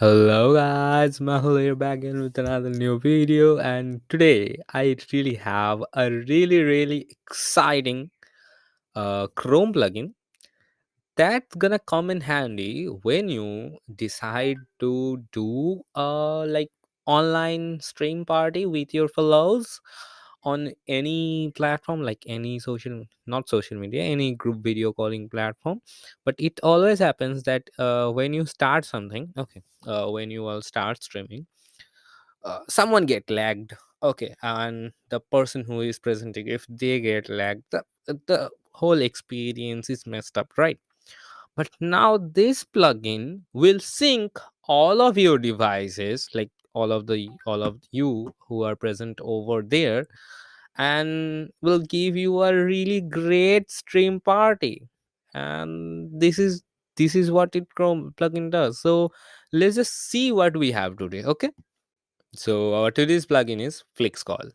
Hello guys, Mehul here back in with another new video, and today I really have a really exciting Chrome plugin that's gonna come in handy when you decide to do like online stream party with your fellows on any platform, like any social, not social media, any group video calling platform. But it always happens that when you start something, okay, when you all start streaming, someone get lagged, okay, and the person who is presenting, if they get lagged, the whole experience is messed up, right? But now this plugin will sync all of your devices, like all of you who are present over there, and will give you a really great stream party. And this is what it Chrome plugin does. So let's just see what we have today, okay? So our today's plugin is Flixcall,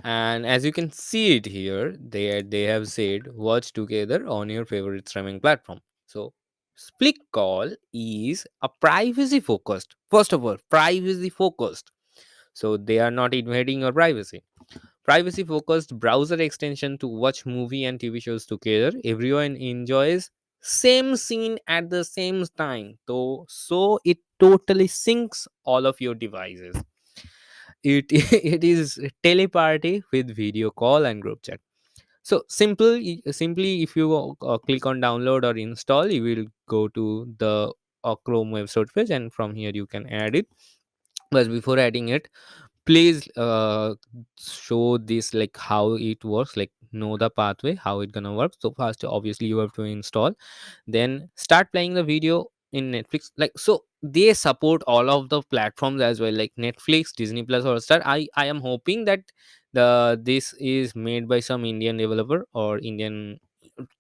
and as you can see it here, they have said watch together on your favorite streaming platform. So split call is a privacy focused, first of all, privacy focused, so they are not invading your privacy focused browser extension to watch movie and TV shows together. Everyone enjoys same scene at the same time, so it totally syncs all of your devices. It is teleparty with video call and group chat. So simply, if you click on download or install, you will go to the Chrome website page, and from here you can add it. But before adding it, please show this, like how it works, like know the pathway how it gonna work. So first, obviously, you have to install, then start playing the video in Netflix. Like, so they support all of the platforms as well, like Netflix, Disney Plus, or Star. I am hoping that this is made by some Indian developer or Indian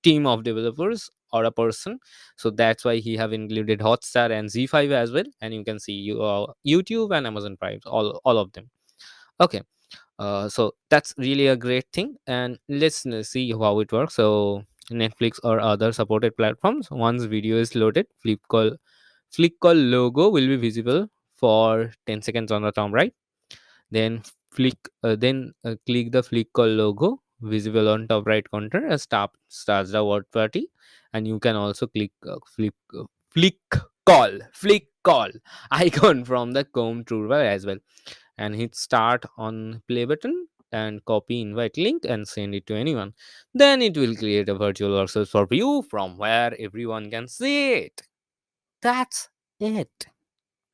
team of developers or a person. So that's why he have included Hotstar and Z5 as well, and you can see YouTube and Amazon Prime, all of them. Okay, so that's really a great thing, and let's see how it works. So Netflix or other supported platforms, once video is loaded, flick call logo will be visible for 10 seconds on the top right. Then click the flick call logo visible on top right corner and starts the word party. And you can also click flick call icon from the Chrome toolbar as well, and hit start on play button and copy invite link and send it to anyone. Then it will create a virtual workspace for you from where everyone can see it. That's it.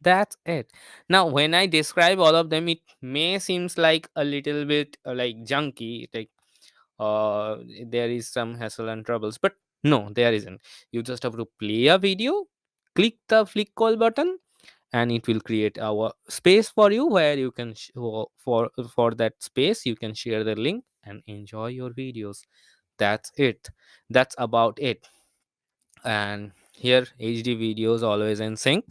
That's it. Now, when I describe all of them, it may seems like a little bit like junky, like uh, there is some hassle and troubles, but no, there isn't. You just have to play a video, click the flick call button, and it will create our space for you where you can for that space you can share the link and enjoy your videos. That's it. That's about it. And here HD videos always in sync,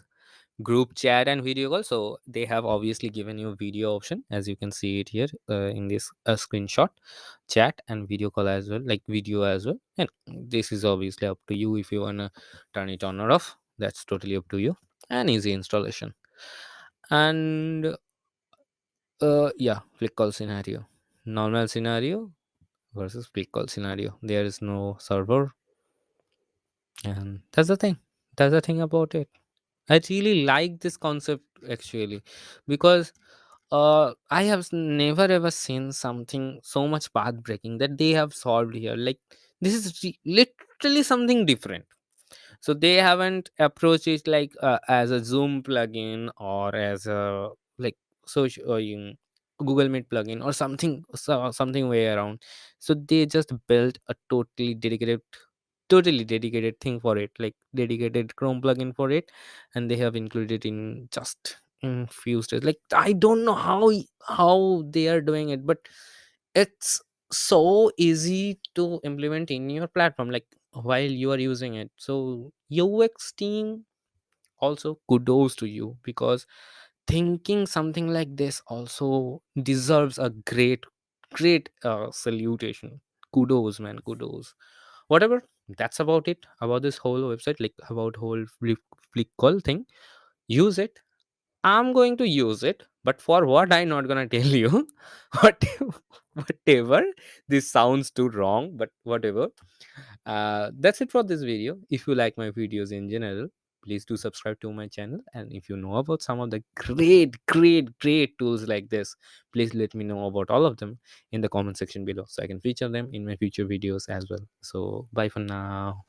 group chat and video call. So they have obviously given you a video option, as you can see it here in this screenshot. Chat and video call as well, like video as well, and this is obviously up to you if you want to turn it on or off. That's totally up to you, and easy installation. And yeah, flick call scenario, normal scenario versus flick call scenario, there is no server. And that's the thing about it. I really like this concept actually, because I have never ever seen something so much path breaking that they have solved here. Like, this is literally something different. So they haven't approached it like as a Zoom plugin or as a like social Google Meet plugin or something way around. So they just built a totally dedicated thing for it, like dedicated Chrome plugin for it, and they have included in just in few steps. Like, I don't know how they are doing it, but it's so easy to implement in your platform, like while you are using it. So UX team, also kudos to you, because thinking something like this also deserves a great salutation. Kudos, man, kudos. Whatever, that's about it about this whole website, like about whole flick call thing. Use it, I'm going to use it, but for what I'm not gonna tell you. What, whatever. This sounds too wrong, but whatever. That's it for this video. If you like my videos in general, please do subscribe to my channel. And if you know about some of the great tools like this, please let me know about all of them in the comment section below, so I can feature them in my future videos as well. So bye for now.